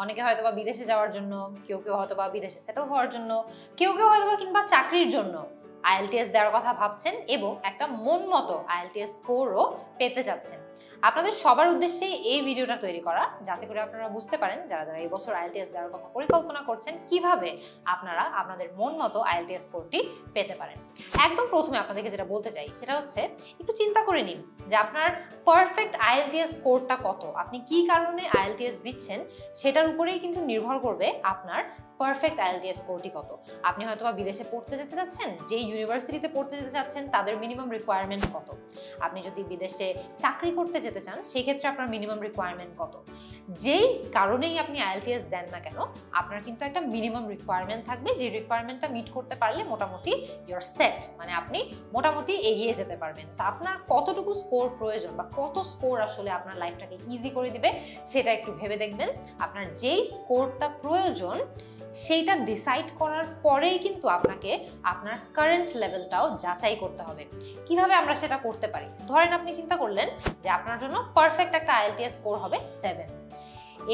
অনেকে হয়তোবা বিদেশে যাওয়ার জন্য, কেউ কেউ হয়তোবা বিদেশে সেটেল হওয়ার জন্য, কেউ কেউ হয়তোবা কিংবা চাকরির জন্য আইএলটিএস দেওয়ার কথা ভাবছেন এবং একটা মন মতো আইএলটিএস স্কোরও পেতে যাচ্ছেন। আপনাদের সবার উদ্দেশ্যেই এই ভিডিওটা তৈরি করা, যাতে করে আপনারা বুঝতে পারেন যারা যারা এই বছর আইএলটিএস দেওয়ার কথা পরিকল্পনা করছেন কিভাবে আপনারা আপনাদের মন মতো আইএলটিএস স্কোরটি পেতে পারেন। একদম প্রথমে আপনাদেরকে যেটা বলতে চাই সেটা হচ্ছে একটু চিন্তা করে নিন যে আপনার পারফেক্ট আইএলটিএস স্কোরটা কত, আপনি কি কারণে আইএলটিএস দিচ্ছেন সেটার উপরেই কিন্তু নির্ভর করবে আপনার পারফেক্ট আইএলটিএস স্কোরটি কত। আপনি হয়তোবা বিদেশে পড়তে যেতে যাচ্ছেন, যেই ইউনিভার্সিটিতে পড়তে যেতে চাচ্ছেন তাদের মিনিমাম রিকোয়ারমেন্ট কত। আপনি যদি বিদেশে চাকরি করতে যেতে চান সেই ক্ষেত্রে আপনার মিনিমাম রিকোয়ারমেন্ট কত। যেই কারণেই আপনি আইএলটিএস দেন না কেন, আপনার কিন্তু একটা মিনিমাম রিকোয়ারমেন্ট থাকবে, যে রিকোয়ারমেন্টটা মিট করতে পারলে মোটামুটি ইউর সেট, মানে আপনি মোটামুটি এগিয়ে যেতে পারবেন। সো আপনার কতটুকু স্কোর প্রয়োজন বা কত স্কোর আসলে আপনার লাইফটাকে ইজি করে দিবে সেটা একটু ভেবে দেখবেন। আপনার যেই স্কোরটা প্রয়োজন সেইটা ডিসাইড করার পরেই কিন্তু আপনাকে আপনার কারেন্ট লেভেলটাও যাচাই করতে হবে। কিভাবে আমরা সেটা করতে পারি? ধরেন আপনি চিন্তা করলেন যে আপনার জন্য পারফেক্ট একটা আইএলটিএস স্কোর হবে 7।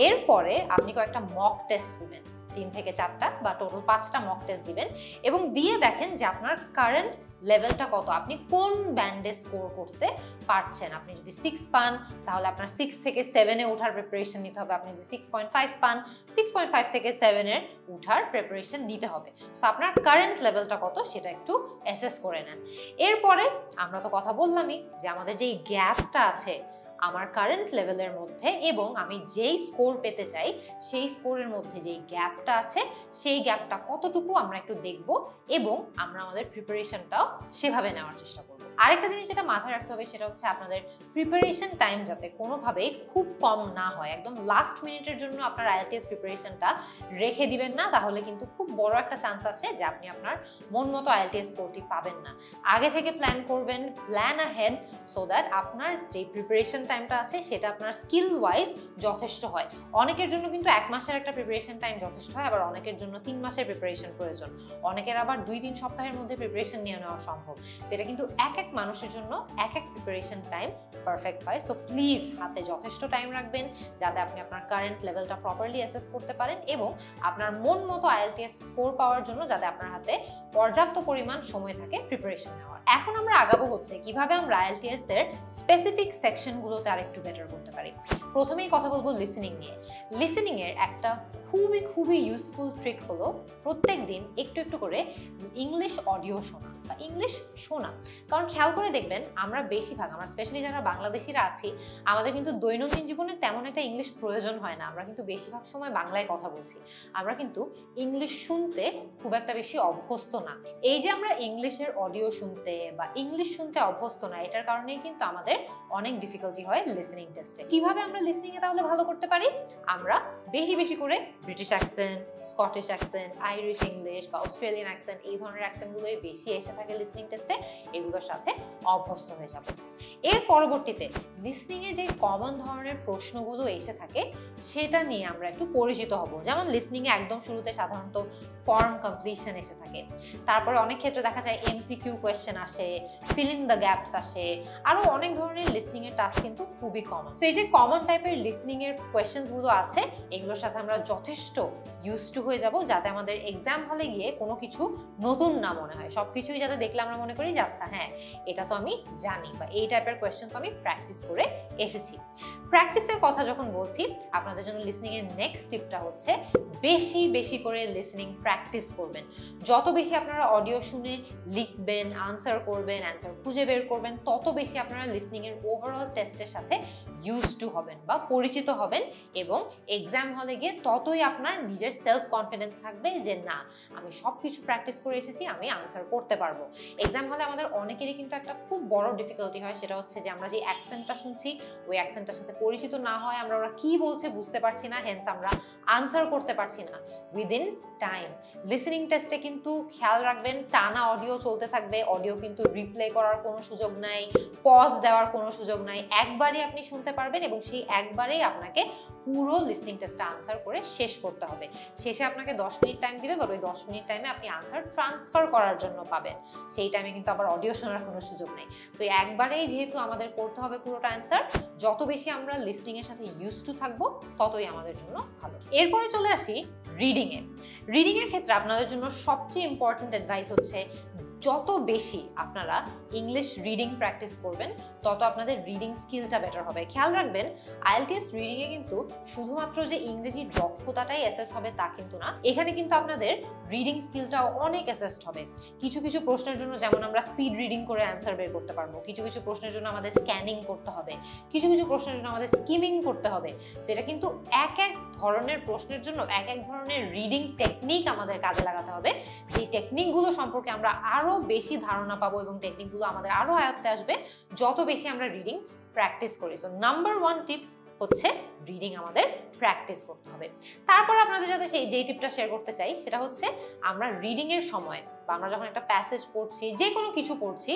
এরপরে আপনি কয়েকটা মক টেস্ট দিবেন, 3 থেকে 4টা বা টোটাল 5টা মক টেস্ট দিবেন এবং দিয়ে দেখেন যে আপনার কারেন্ট লেভেলটা কত, আপনি কোন ব্যান্ডে স্কোর করতে পারছেন। আপনি যদি 6 পান তাহলে আপনার 6 থেকে 7-এ ওঠার প্রিপারেশন নিতে হবে। আপনি যদি 6.5 পান 6.5 থেকে 7-এর ওঠার প্রিপারেশন নিতে হবে। সো আপনার কারেন্ট লেভেলটা কত সেটা একটু অ্যাসেস করে নেন। এরপরে আমরা তো কথা বললামই যে আমাদের যেই গ্যাপটা আছে আমার কারেন্ট লেভেলের মধ্যে এবং আমি যেই স্কোর পেতে চাই সেই স্কোরের মধ্যে যেই গ্যাপটা আছে সেই গ্যাপটা কতটুকু আমরা একটু দেখব এবং আমরা আমাদের প্রিপারেশনটাও সেভাবে নেওয়ার চেষ্টা করব। আরেকটা জিনিস যেটা মাথায় রাখতে হবে সেটা হচ্ছে আপনাদের প্রিপারেশন টাইম যাতে কোনোভাবেই খুব কম না হয়। একদম লাস্ট মিনিটের জন্য আপনার আইএলটিএস প্রিপারেশনটা রেখে দিবেন না, তাহলে কিন্তু খুব বড় একটা চান্স আছে যে আপনি আপনার মন মতো আইএলটিএস স্কোরটি পাবেন না। আগে থেকে প্ল্যান করবেন, প্ল্যান আহেড, সো দ্যাট আপনার যে প্রিপারেশন টাইমটা আছে সেটা আপনার স্কিল ওয়াইজ যথেষ্ট হয়। অনেকের জন্য কিন্তু 1 মাসের একটা প্রিপারেশন টাইম যথেষ্ট হয়, আবার অনেকের জন্য 3 মাসের প্রিপারেশন প্রয়োজন, অনেকের আবার 2-3 সপ্তাহের মধ্যে প্রিপারেশন নিয়ে নেওয়া সম্ভব। সেটা কিন্তু এক এক মানুষের জন্য এক এক প্রিপারেশন টাইম পারফেক্ট হয়। সো প্লিজ হাতে যথেষ্ট টাইম রাখবেন যাতে আপনি আপনার কারেন্ট লেভেলটা প্রপারলি অ্যাসেস করতে পারেন এবং আপনার মন মতো আইএলটিএস স্কোর পাওয়ার জন্য যাতে আপনার হাতে পর্যাপ্ত পরিমাণ সময় থাকে প্রিপারেশন নেওয়ার। এখন আমরা আগাবো হচ্ছে কিভাবে আমরা আইএলটিএস এর স্পেসিফিক সেকশনগুলোতে আরেকটু বেটার করতে পারি। প্রথমেই কথা বলবো লিসেনিং নিয়ে। লিসেনিং এর একটা খুবই ইউজফুল ট্রিক হলো প্রত্যেক দিন একটু একটু করে ইংলিশ অডিও শোনা বা ইংলিশ শোনা। কারণ খেয়াল করে দেখবেন আমরা বেশিরভাগ, আমরা স্পেশালি যারা বাংলাদেশিরা আছি, আমাদের কিন্তু দৈনন্দিন জীবনে তেমন একটা ইংলিশ প্রয়োজন হয় না। আমরা কিন্তু বেশিরভাগ সময় বাংলায় কথা বলছি, আমরা কিন্তু ইংলিশ শুনতে খুব একটা বেশি অভ্যস্ত না। এই যে আমরা ইংলিশের অডিও শুনতে বা ইংলিশ শুনতে অভ্যস্ত না, এটার কারণেই কিন্তু আমাদের অনেক ডিফিকাল্টি হয় লিসেনিং টেস্টে। কিভাবে আমরা লিসেনিং এ তাহলে ভালো করতে পারি? আমরা বেশি বেশি করে British accent, Scottish accent, Irish English বা অস্ট্রেলিয়ান অ্যাকসেন্ট, এই ধরনের অ্যাকসেন্টগুলোই বেশি এসে থাকে লিসেনিং টেস্টে, এগুলোর সাথে অভ্যস্ত হয়ে যাব। এর পরবর্তীতে লিসেনিং এ যে কমন ধরনের প্রশ্নগুলো এসে থাকে সেটা নিয়ে আমরা একটু পরিচিত হব। যেমন লিসেনিং এ একদম শুরুতে সাধারণত ফর্ম কমপ্লিশন এসে থাকে, তারপরে অনেক ক্ষেত্রে দেখা যায় এমসিকিউ কোয়েশ্চেন আসে, ফিল ইন দ্য গ্যাপস আসে, আরো অনেক ধরনের লিসেনিং এর টাস্ক কিন্তু খুবই কমন। তো এই যে কমন টাইপের লিসেনিং এর কোয়েশ্চেনস গুলো আছে এগুলোর সাথে আমরা যথেষ্ট ইউজ টু হয়ে যাব, যাতে আমাদের এক্সাম হলে গিয়ে কোনো কিছু নতুন না মনে হয়। সবকিছুই যাতে দেখলে আমরা মনে করি যে আচ্ছা হ্যাঁ এটা তো আমি জানি বা এই টাইপের কোয়েশ্চেন তো আমি প্র্যাকটিস করে এসেছি। প্র্যাকটিসের কথা যখন বলছি, আপনাদের জন্য লিসেনিং এর নেক্সট টিপটা হচ্ছে বেশি বেশি করে লিসেনিং প্র্যাকটিস করবেন। যত বেশি আপনারা অডিও শুনে লিখবেন, আনসার করবেন, অ্যান্সার খুঁজে বের করবেন, তত বেশি আপনারা লিসেনিং এর ওভারঅল টেস্টের সাথে ইউজ টু হবেন বা পরিচিত হবেন এবং এক্সাম হলে গিয়ে ততই আপনার নিজের সেলফ কনফিডেন্স থাকবে যে না আমি সবকিছু প্র্যাকটিস করে এসেছি, আমি আনসার করতে পারবো। এক্সাম হলে আমাদের অনেকেরই কিন্তু একটা খুব বড় ডিফিকাল্টি হয়, সেটা হচ্ছে যে আমরা যে অ্যাকসেন্টটা শুনছি ওই অ্যাকসেন্টটার সাথে পরিচিত না হয়, আমরা ওরা কি বলছে বুঝতে পারছি না, হেন্স আমরা আনসার করতে পারছি না উইদিন টাইম। লিসেনিং টেস্টে কিন্তু খেয়াল রাখবেন টানা অডিও চলতে থাকবে, অডিও কিন্তু রিপ্লে করার কোনো সুযোগ নাই, পজ দেওয়ার কোনো সুযোগ নাই, একবারই আপনি শুনতে পারবেন এবং সেই একবারেই আপনাকে পুরো লিসেনিং টেস্টটা আনসার করে শেষ করতে হবে। শেষে আপনাকে 10 মিনিট টাইম দিবে, বাট ওই 10 মিনিট টাইমে আপনি আনসার ট্রান্সফার করার জন্য পাবেন। সেই টাইমে কিন্তু আবার অডিও শোনার কোনো সুযোগ নেই। তো একবারেই যেহেতু আমাদের করতে হবে পুরোটা অ্যান্সার, যত বেশি আমরা লিসনিং এর সাথে ইউজ টু থাকবো ততই আমাদের জন্য ভালো। এরপরে চলে আসি রিডিং এ। রিডিং এর ক্ষেত্রে আপনাদের জন্য সবচেয়ে ইম্পর্টেন্ট অ্যাডভাইস হচ্ছে যত বেশি আপনারা ইংলিশ রিডিং প্র্যাকটিস করবেন তত আপনাদের রিডিং স্কিলটা বেটার হবে। খেয়াল রাখবেন আইএলটিএস রিডিং এ কিন্তু শুধুমাত্র যে ইংরেজির দক্ষতাটাই অ্যাসেস হবে তা কিন্তু না, এখানে কিন্তু আপনাদের রিডিং স্কিলটাও অনেক অ্যাসেসড হবে। কিছু কিছু প্রশ্নের জন্য যেমন আমরা স্পিড রিডিং করে অ্যান্সার বের করতে পারবো, কিছু কিছু প্রশ্নের জন্য আমাদের স্ক্যানিং করতে হবে, কিছু কিছু প্রশ্নের জন্য আমাদের স্কিমিং করতে হবে। সেটা কিন্তু এক এক ধরনের প্রশ্নের জন্য এক এক ধরনের রিডিং টেকনিক আমাদের কাজে লাগাতে হবে। এই টেকনিকগুলো সম্পর্কে আমরা আরো বেশি ধারণা পাবো এবং টেকনিকগুলো আমাদের আরো আয়ত্তে আসবে যত বেশি আমরা রিডিং প্র্যাকটিস করি। সো নাম্বার 1 টিপ হচ্ছে রিডিং আমাদের প্র্যাকটিস করতে হবে। তারপর আপনাদের সাথে যেই টিপটা শেয়ার করতে চাই সেটা হচ্ছে আমরা রিডিং এর সময় বা আমরা যখন একটা প্যাসেজ পড়ছি, যে কোনো কিছু পড়ছি,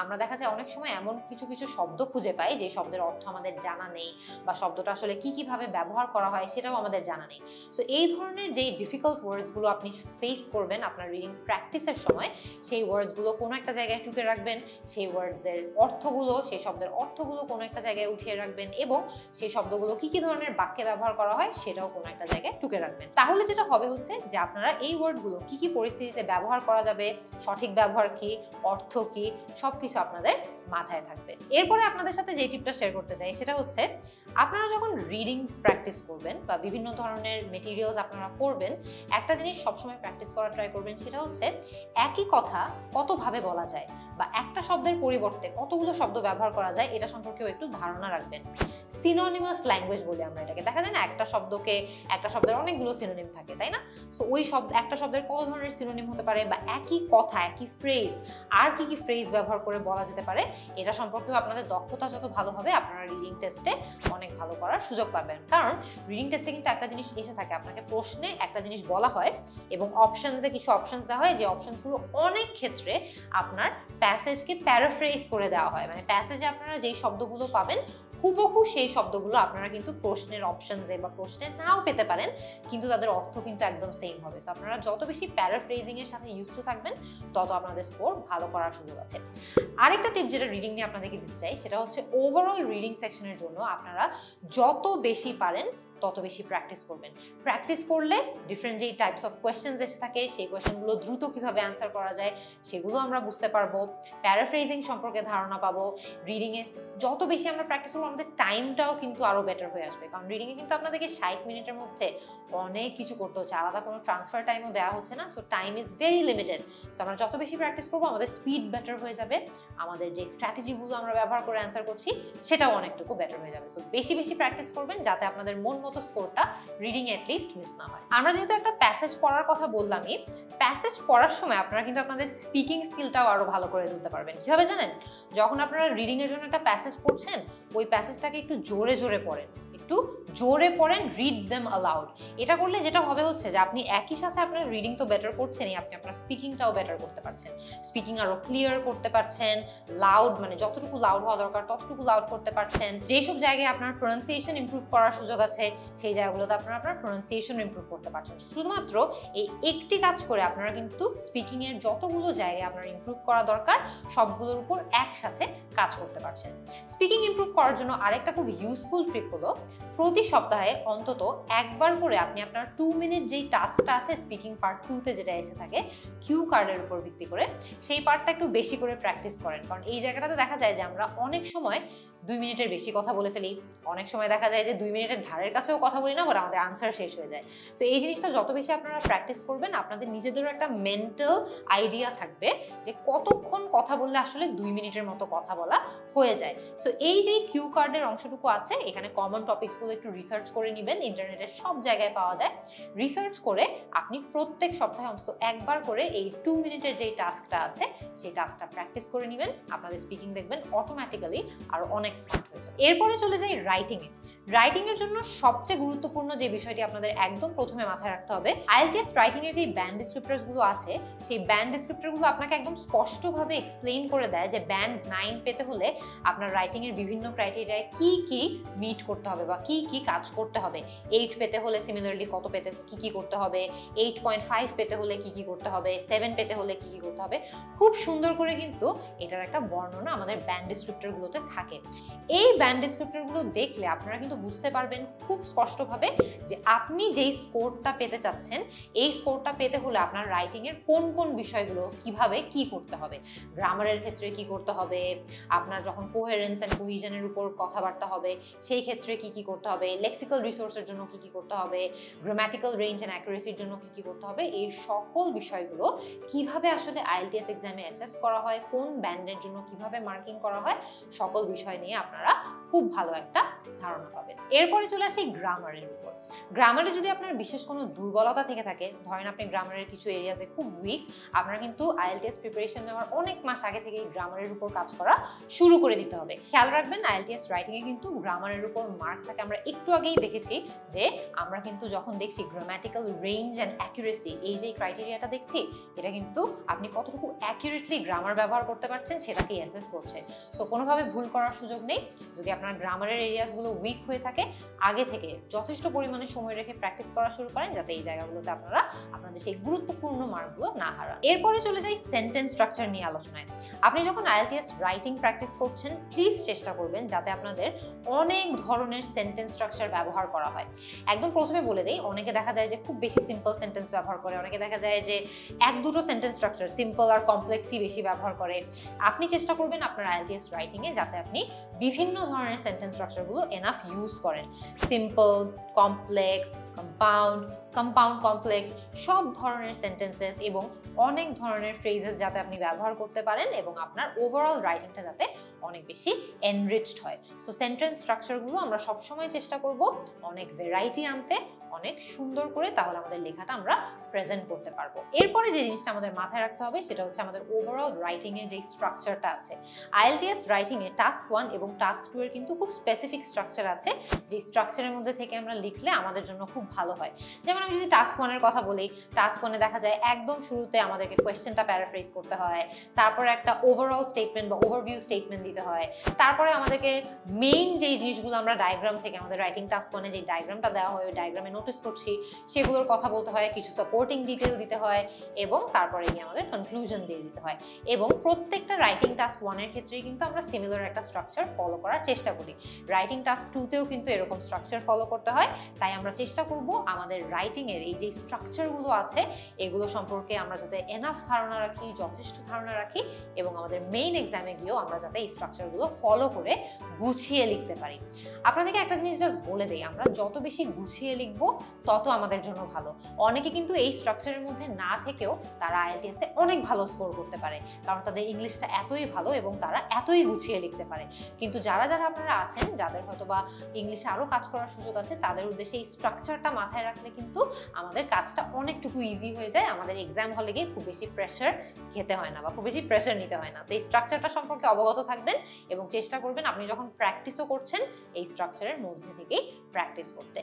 আমরা দেখা যায় অনেক সময় এমন কিছু কিছু শব্দ খুঁজে পাই যে শব্দের অর্থ আমাদের জানা নেই বা শব্দটা আসলে কিভাবে ব্যবহার করা হয় সেটাও আমাদের জানা নেই। সো এই ধরনের যেই ডিফিকাল্ট ওয়ার্ডসগুলো আপনি ফেস করবেন আপনার রিডিং প্র্যাকটিসের সময়, সেই ওয়ার্ডসগুলো কোনো একটা জায়গায় টুকে রাখবেন, সেই ওয়ার্ডসের অর্থগুলো, সেই শব্দের অর্থগুলো কোনো একটা জায়গায় উঠিয়ে রাখবেন এবং সেই শব্দগুলো কি ধরনের বাক্যে ব্যবহার করা হয় সেটাও কোনো একটা জায়গায় টুকে রাখবেন। তাহলে যেটা হবে হচ্ছে যে আপনারা এই ওয়ার্ডগুলো কি পরিস্থিতিতে ব্যবহার করা যাবে, সঠিক ব্যবহার কি, অর্থ কি, সবকিছু আপনাদের মাথায় থাকবে। এরপরে আপনাদের সাথে যে টিপটা শেয়ার করতে চাই সেটা হচ্ছে আপনারা যখন রিডিং প্র্যাকটিস করবেন বা বিভিন্ন ধরনের মেটেরিয়ালস আপনারা পড়বেন, একটা জিনিস সবসময় প্র্যাকটিস করার ট্রাই করবেন, সেটা হচ্ছে একই কথা কতভাবে বলা যায় বা একটা শব্দের পরিবর্তে কতগুলো শব্দ ব্যবহার করা যায় এটা সম্পর্কেও একটু ধারণা রাখবেন। সিনোনিমাস ল্যাঙ্গুয়েজ বলি আমরা এটাকে। দেখা যায় না একটা শব্দের অনেকগুলো সিনোনিম থাকে, তাই না? সো ওই একটা শব্দের কত ধরনের সিনোনিম হতে পারে বা একই কথা, একই ফ্রেজ আর কি ফ্রেজ ব্যবহার করে বলা যেতে পারে, এটা সম্পর্কেও আপনাদের দক্ষতা যত ভালো হবে আপনারা রিডিং টেস্টে অনেক ভালো করার সুযোগ পাবেন। কারণ রিডিং টেস্টে কিন্তু একটা জিনিস এসে থাকে, আপনাকে প্রশ্নে একটা জিনিস বলা হয় এবং অপশনসে কিছু অপশনস দেওয়া হয়, যে অপশনসগুলো অনেক ক্ষেত্রে আপনার প্যাসেজকে প্যারাফ্রেজ করে দেওয়া হয়। মানে প্যাসেজে আপনারা যেই শব্দগুলো পাবেন হুবহু সেই শব্দগুলো আপনারা কিন্তু প্রশ্নের অপশনসে বা প্রশ্নে নাও পেতে পারেন, কিন্তু তাদের অর্থ কিন্তু একদম সেম হবে। সো আপনারা যত বেশি প্যারাফ্রেজিং এর সাথে ইউজ টু থাকবেন তত আপনাদের স্কোর ভালো করার সুযোগ আছে। আরেকটা টিপ যেটা রিডিং নিয়ে আপনাদেরকে দিতে চাই সেটা হচ্ছে ওভারঅল রিডিং সেকশনের জন্য আপনারা যত বেশি পারেন তত বেশি প্র্যাকটিস করবেন। প্র্যাকটিস করলে ডিফারেন্ট যেই টাইপস অফ কোয়েশ্চেন্স এসে থাকে সেই কোয়েশ্চেনগুলো দ্রুত কিভাবে অ্যান্সার করা যায় সেগুলো আমরা বুঝতে পারবো, প্যারাফ্রেজিং সম্পর্কে ধারণা পাবো। রিডিংয়ে যত বেশি আমরা প্র্যাকটিস করবো আমাদের টাইমটাও কিন্তু আরো বেটার হয়ে আসবে, কারণ রিডিংয়ে কিন্তু আপনাদেরকে 60 মিনিটের মধ্যে অনেক কিছু করতে হচ্ছে, আলাদা কোনো ট্রান্সফার টাইমও দেওয়া হচ্ছে না। So time is very limited. So আমরা যত বেশি প্র্যাকটিস করবো আমাদের স্পিড বেটার হয়ে যাবে, আমাদের যে স্ট্র্যাটেজিগুলো আমরা ব্যবহার করে অ্যান্সার করছি সেটাও অনেকটুকু বেটার হয়ে যাবে। সো বেশি বেশি প্র্যাকটিস করবেন যাতে আপনাদের মন মতো স্কোরটা রিডিং এট লিস্ট মিস না হয়। আমরা যেহেতু একটা প্যাসেজ পড়ার কথা বললামই, প্যাসেজ পড়ার সময় আপনারা কিন্তু আপনাদের স্পিকিং স্কিলটাও আরো ভালো করে তুলতে পারবেন। কিভাবে জানেন? যখন আপনারা রিডিং এর জন্য একটা প্যাসেজ পড়ছেন, ওই প্যাসেজটাকে একটু জোরে জোরে পড়েন, রিড দেম অ্যালাউড। এটা করলে যেটা হবে হচ্ছে যে আপনি একই সাথে আপনার রিডিং তো বেটার করছেনই, আপনি আপনার স্পিকিংটাও বেটার করতে পারছেন, স্পিকিং আরো ক্লিয়ার করতে পারছেন, লাউড মানে যতটুকু লাউড হওয়া দরকার ততটুকু লাউড করতে পারছেন। যেসব জায়গায় আপনার প্রোনাউন্সিয়েশন ইমপ্রুভ করার সুযোগ আছে সেই জায়গাগুলোতে আপনারা আপনার প্রোনাউন্সিয়েশন ইমপ্রুভ করতে পারছেন। শুধুমাত্র এই একটি কাজ করে আপনারা কিন্তু স্পিকিং এর যতগুলো জায়গায় আপনার ইমপ্রুভ করা দরকার সবগুলোর উপর একসাথে কাজ করতে পারছেন। স্পিকিং ইমপ্রুভ করার জন্য আরেকটা খুব ইউজফুল ট্রিক হলো প্রতি সপ্তাহে অন্তত একবার করে আপনি আপনার 2 মিনিট যেই টাস্কটা আছে স্পিকিং পার্ট 2 তে যেটা এসে থাকে কিউ কার্ডের উপর ভিত্তি করে, সেই পার্টটা একটু বেশি করে প্র্যাকটিস করেন। কারণ এই জায়গাটাতে দেখা যায় যে আমরা অনেক সময় 2 মিনিটের বেশি কথা বলে ফেলি, অনেক সময় দেখা যায় যে 2 মিনিটের ধারের কাছেও কথা বলি না, বাট আমাদের আনসার শেষ হয়ে যায়। সো এই জিনিসটা যত বেশি আপনারা প্র্যাকটিস করবেন আপনাদের নিজেদেরও একটা মেন্টাল আইডিয়া থাকবে যে কতক্ষণ কথা বললে আসলে 2 মিনিটের মতো কথা বলা হয়ে যায়। সো এই যে কিউ কার্ডের অংশটুকু আছে এখানে কমন টপিকসগুলো একটু রিসার্চ করে নেবেন, ইন্টারনেটের সব জায়গায় পাওয়া যায়। রিসার্চ করে আপনি প্রত্যেক সপ্তাহে অন্তত একবার করে এই 2 মিনিটের যেই টাস্কটা আছে সেই টাস্কটা প্র্যাকটিস করে নেবেন, আপনাদের স্পিকিং দেখবেন অটোমেটিক্যালি আর অনেক স্মার্ট হয়ে যাবে। এরপরে চলে যাই রাইটিং এ। রাইটিং এর জন্য সবচেয়ে গুরুত্বপূর্ণ যে বিষয়টি আপনাদের একদম প্রথমে মাথায় রাখতে হবে, আইএলটিএস রাইটিং এর যে ব্যান্ড ডেসক্রিপ্টরস গুলো আছে সেই ব্যান্ড ডেসক্রিপ্টর গুলো আপনাকে একদম স্পষ্টভাবে এক্সপ্লেইন করে দেয় যে ব্যান্ড 9 পেতে হলে আপনার রাইটিং এর বিভিন্ন ক্রাইটেরিয়ায় কি কি মিট করতে হবে বা কি কি কাজ করতে হবে। 8 পেতে হলে সিমিলারলি কত পেতে কি করতে হবে, 8.5 পেতে হলে কি করতে হবে, 7 পেতে হলে কি করতে হবে। খুব সুন্দর করে কিন্তু এটার একটা বর্ণনা আমাদের ব্যান্ড ডেসক্রিপ্টর গুলোতে থাকে। এই ব্যান্ড ডেসক্রিপ্টর গুলো দেখলে আপনারা কিন্তু বুঝতে পারবেন খুব স্পষ্টভাবে যে আপনি যেই স্কোরটা পেতে চাচ্ছেন এই স্কোরটা পেতে হলে আপনার রাইটিং এর কোন কোন বিষয়গুলো কিভাবে কি করতে হবে। গ্রামারের ক্ষেত্রে কি করতে হবে, আপনার যখন কোহেরেন্স এন্ড কোহিশনের উপর কথাবার্তা হবে সেই ক্ষেত্রে কি করতে হবে, লেক্সিক্যাল রিসোর্সের জন্য কি করতে হবে, গ্রামাটিক্যাল রেঞ্জ এন্ড অ্যাকুরেসির জন্য কি করতে হবে, এই সকল বিষয়গুলো কিভাবে আসলে আইএলটিএস এক্সামে অ্যাসেস করা হয়, কোন ব্যান্ডের জন্য কিভাবে মার্কিং করা হয়, সকল বিষয় নিয়ে আপনারা খুব ভালো একটা ধারণা পাবেন। এরপরে চলে আসি গ্রামারের উপর। গ্রামারে যদি আপনার বিশেষ কোনো দুর্বলতা থেকে থাকে, ধরেন আপনি গ্রামারের কিছু এরিয়াতে খুব উইক, আপনারা কিন্তু আইএলটিএস প্রিপারেশন নেওয়ার অনেক মাস আগে থেকেই গ্রামারের উপর কাজ করা শুরু করে দিতে হবে। খেয়াল রাখবেন আইএলটিএস রাইটিং এ কিন্তু গ্রামারের উপর মার্ক থাকে। আমরা একটু আগেই দেখেছি যে আমরা কিন্তু যখন দেখছি গ্রামাটিক্যাল রেঞ্জ এন্ড অ্যাকুরেসি, এই যে ক্রাইটেরিয়াটা দেখছি এটা কিন্তু আপনি কতটুকু অ্যাকুরেটলি গ্রামার ব্যবহার করতে পারছেন সেটাকেই অ্যাসেস করছে। সো কোনোভাবে ভুল করার সুযোগ নেই। যদি আপনার গ্রামারের এরিয়াসগুলো উইক হয়ে থাকে, আগে থেকে যথেষ্ট পরিমাণে সময় রেখে প্র্যাকটিস করা শুরু করেন যাতে এই জায়গাগুলোতে আপনারা আপনাদের সেই গুরুত্বপূর্ণ মার্কগুলো না হারান। এরপরে চলে যাই সেন্টেন্স স্ট্রাকচার নিয়ে আলোচনায়। আপনি যখন আইএলটিএস রাইটিং প্র্যাকটিস করছেন প্লিজ চেষ্টা করবেন যাতে আপনাদের অনেক ধরনের সেন্টেন্স স্ট্রাকচার ব্যবহার করা হয়। একদম প্রথমে বলে দেই, অনেকে দেখা যায় যে খুব বেশি সিম্পল সেন্টেন্স ব্যবহার করে, অনেকে দেখা যায় যে এক দুটো সেন্টেন্স স্ট্রাকচার সিম্পল আর কমপ্লেক্সই বেশি ব্যবহার করে। আপনি চেষ্টা করবেন আপনার আইএলটিএস রাইটিং এ যাতে আপনি বিভিন্ন ধরনের সেন্টেন্স স্ট্রাকচারগুলো এনাফ ইউজ করেন। সিম্পল, কমপ্লেক্স, কম্পাউন্ড কমপ্লেক্স, সব ধরনের সেন্টেন্সেস এবং অনেক ধরনের ফ্রেজেস যাতে আপনি ব্যবহার করতে পারেন এবং আপনার ওভারঅল রাইটিংটা যাতে অনেক বেশি এনরিচড হয়। সো সেন্টেন্স স্ট্রাকচারগুলো আমরা সবসময় চেষ্টা করব অনেক ভ্যারাইটি আনতে, অনেক সুন্দর করে, তাহলে আমাদের লেখাটা আমরা প্রেজেন্ট করতে পারবো। এরপরে যে জিনিসটা আমাদের মাথায় রাখতে হবে সেটা হচ্ছে আমাদের ওভারঅল রাইটিং এর যে স্ট্রাকচারটা আছে। আইএলটিএস রাইটিং এ টাস্ক 1 এবং টাস্ক 2 এর কিন্তু খুব স্পেসিফিক স্ট্রাকচার আছে, যে স্ট্রাকচারের মধ্যে থেকে আমরা লিখলে আমাদের জন্য খুব ভালো হয়। যেমন আমি যদি টাস্ক 1 এর কথা বলি, টাস্ক 1 এ দেখা যায় একদম শুরুতে আমাদেরকে কোয়েশ্চেনটা প্যারাফ্রেজ করতে হয়, তারপরে একটা ওভারঅল স্টেটমেন্ট বা ওভারভিউ স্টেটমেন্ট দিতে হয়, তারপরে আমাদেরকে মেইন যে জিনিসগুলো আমরা ডায়াগ্রাম থেকে আমাদের রাইটিং টাস্ক 1 এ যে ডায়াগ্রামটা দেওয়া হয় ওই ডায়াগ্রামে নোটিস করছি সেগুলোর কথা বলতে হয়, কিছু সাপোর্টিং ডিটেল দিতে হয় এবং তারপরে গিয়ে আমাদের কনক্লুশন দিয়ে দিতে হয়। এবং প্রত্যেকটা রাইটিং টাস্ক 1 এর ক্ষেত্রেই কিন্তু আমরা সিমিলার একটা স্ট্রাকচার ফলো করার চেষ্টা করি। রাইটিং টাস্ক 2 তেও কিন্তু এরকম স্ট্রাকচার ফলো করতে হয়। তাই আমরা চেষ্টা করব আমাদের রাইটিং এর এই যে স্ট্রাকচারগুলো আছে এগুলো সম্পর্কে আমরা যাতে এনাফ ধারণা রাখি, যথেষ্ট ধারণা রাখি এবং আমাদের মেইন এক্সামে গিয়েও আমরা যাতে এই স্ট্রাকচারগুলো ফলো করে গুছিয়ে লিখতে পারি। আপনাদেরকে একটা জিনিস জাস্ট বলে দেই, আমরা যত বেশি গুছিয়ে লিখবো তত আমাদের জন্য ভালো। অনেকে কিন্তু এই স্ট্রাকচারের মধ্যে না থেকেও তারা আইএলটিএস এ অনেক ভালো স্কোর করতে পারে, কারণ তাদের ইংলিশটা এতই ভালো এবং তারা এতই গুছিয়ে লিখতে পারে। কিন্তু যারা যারা আপনারা আছেন যাদের হয়তো বা ইংলিশে আরো কাজ করার সুযোগ আছে, তাদের উদ্দেশ্যে এই স্ট্রাকচারটা মাথায় রাখলে কিন্তু আমাদের কাজটা অনেকটুকু ইজি হয়ে যায়। আমাদের এক্সাম হলে গিয়ে খুব বেশি প্রেশার খেতে হয় না বা খুব বেশি প্রেশার নিতে হয় না। সেই স্ট্রাকচারটা সম্পর্কে অবগত থাকবেন এবং চেষ্টা করবেন আপনি যখন প্র্যাকটিসও করছেন এই স্ট্রাকচারের মধ্যে থেকেই প্র্যাকটিস করতে।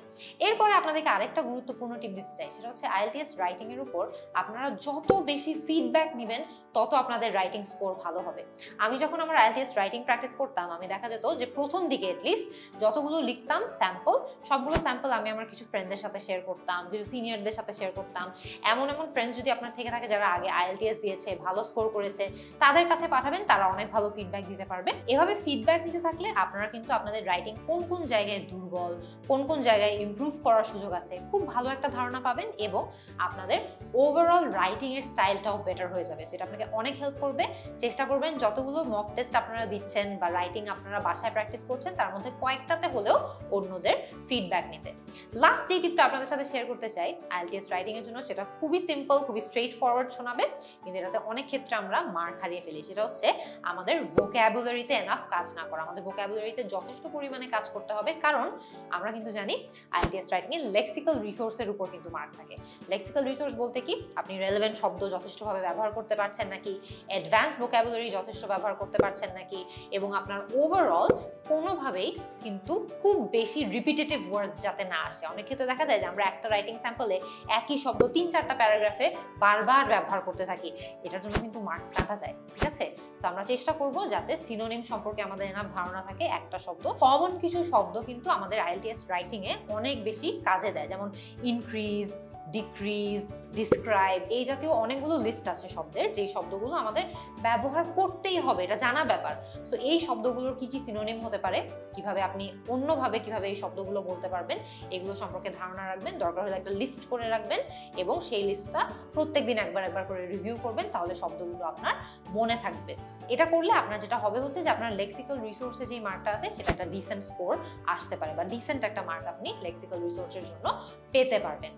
এরপরে আপনাদেরকে আরেকটা গুরুত্বপূর্ণ টিপ দিতে চাই, সেটা হচ্ছে আইএলটিএস রাইটিং এর উপর আপনারা যত বেশি ফিডব্যাক নেবেন তত আপনাদের রাইটিং স্কোর ভালো হবে। আমি যখন আমার আইএলটিএস রাইটিং প্র্যাকটিস করতাম আমি দেখা যেত যে প্রথম দিকে এটলিস্ট যতগুলো লিখতাম স্যাম্পল, সবগুলো স্যাম্পল আমি আমার কিছু ফ্রেন্ডদের সাথে শেয়ার করতাম, কিছু সিনিয়রদের সাথে শেয়ার করতাম। এমন ফ্রেন্ডস যদি আপনার থেকে থাকে যারা আগে আইএলটিএস দিয়েছে, ভালো স্কোর করেছে, তাদের কাছে পাঠাবেন, তারা অনেক ভালো ফিডব্যাক দিতে পারবে। এভাবে ফিডব্যাক দিতে থাকলে আপনারা কিন্তু আপনাদের রাইটিং কোন কোন জায়গায় দুর্বল, কোন কোন জায়গায় ইমপ্রুভ করার সুযোগ আছে খুব ভালো একটা ধারণা পাবেন এবং আপনাদের ওভারঅল রাইটিং এর স্টাইলটাও বেটার হয়ে যাবে। সেটা আপনাকে অনেক হেল্প করবে। চেষ্টা করবেন যতগুলো মক টেস্ট আপনারা দিচ্ছেন বা রাইটিং আপনারা বাসায় প্র্যাকটিস করছেন তার মধ্যে কয়েকটাতে হলেও অন্যদের ফিডব্যাক নিতে। লাস্ট যে টিপটা আপনাদের সাথে শেয়ার করতে চাই আইএলটিএস রাইটিং এর জন্য, সেটা খুবই সিম্পল, খুবই স্ট্রেট ফরওয়ার্ড শোনাবে, কিন্তু এটাতে অনেক ক্ষেত্রে আমরা মার্ক হারিয়ে ফেলি। সেটা হচ্ছে আমাদের ভোক্যাবুলারিতে এনাফ কাজ না করা। আমাদের ভোক্যাবুলারিতে যথেষ্ট পরিমাণে কাজ করতে হবে, কারণ আমরা আমরা কিন্তু জানি আইএলটিএস রাইটিং এ লেক্সিক্যাল রিসোর্সের উপর কিন্তু মার্ক থাকে। লেক্সিক্যাল রিসোর্স বলতে কি, আপনি রেলেভেন্ট শব্দ যথেষ্টভাবে ব্যবহার করতে পারছেন নাকি, অ্যাডভান্স ভোকাবুলারি যথেষ্ট ব্যবহার করতে পারছেন নাকি, এবং আপনার ওভারঅল কোনোভাবেই কিন্তু খুব বেশি রিপিটেটিভ ওয়ার্ডস যাতে না আসে। অনেক ক্ষেত্রে দেখা যায় যে আমরা একটা রাইটিং স্যাম্পলে একই শব্দ 3-4টা প্যারাগ্রাফে বারবার ব্যবহার করতে থাকি, এটার জন্য কিন্তু মার্ক কাটা যায়। ঠিক আছে, সো আমরা চেষ্টা করব যাতে সিনোনিম সম্পর্কে আমাদের এনাফ ধারণা থাকে। একটা শব্দ, কমন কিছু শব্দ কিন্তু আমাদের আইএলটিএস রাইটিং এ অনেক বেশি কাজে দেয়, যেমন ইনক্রিজ, ডিক্রিজ, ডিসক্রাইব, এই জাতীয় অনেকগুলো লিস্ট আছে শব্দের, যে শব্দগুলো আমাদের ব্যবহার করতেই হবে, এটা জানা ব্যাপার। সো এই শব্দগুলোর কি কি সিনোনিম হতে পারে, কিভাবে আপনি অন্যভাবে কিভাবে এই শব্দগুলো বলতে পারবেন, এগুলো সম্পর্কে ধারণা রাখবেন। দরকার হলে একটা লিস্ট করে রাখবেন এবং সেই লিস্টটা প্রত্যেকদিন একবার করে রিভিউ করবেন, তাহলে শব্দগুলো আপনার মনে থাকবে। এটা করলে আপনার যেটা হবে হচ্ছে যে আপনার লেক্সিক্যাল রিসোর্সে যে মার্কটা আছে সেটা একটা ডিসেন্ট স্কোর আসতে পারে, বা ডিসেন্ট একটা মার্ক আপনি লেক্সিক্যাল রিসোর্সের জন্য পেতে পারবেন।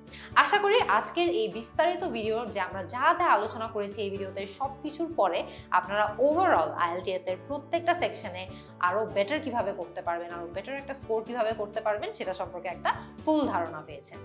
আশা করি আজকের এই বিস্তারিত ভিডিওর যে আমরা যা যা আলোচনা করেছি এই ভিডিওতে সব কিছুর পরে আপনারা ওভারঅল আইএলটিএস এর প্রত্যেকটা সেকশনে আরো বেটার কিভাবে করতে পারবেন, আরো বেটার একটা স্কোর কিভাবে করতে পারবেন সেটা সম্পর্কে একটা ফুল ধারণা পেয়েছেন।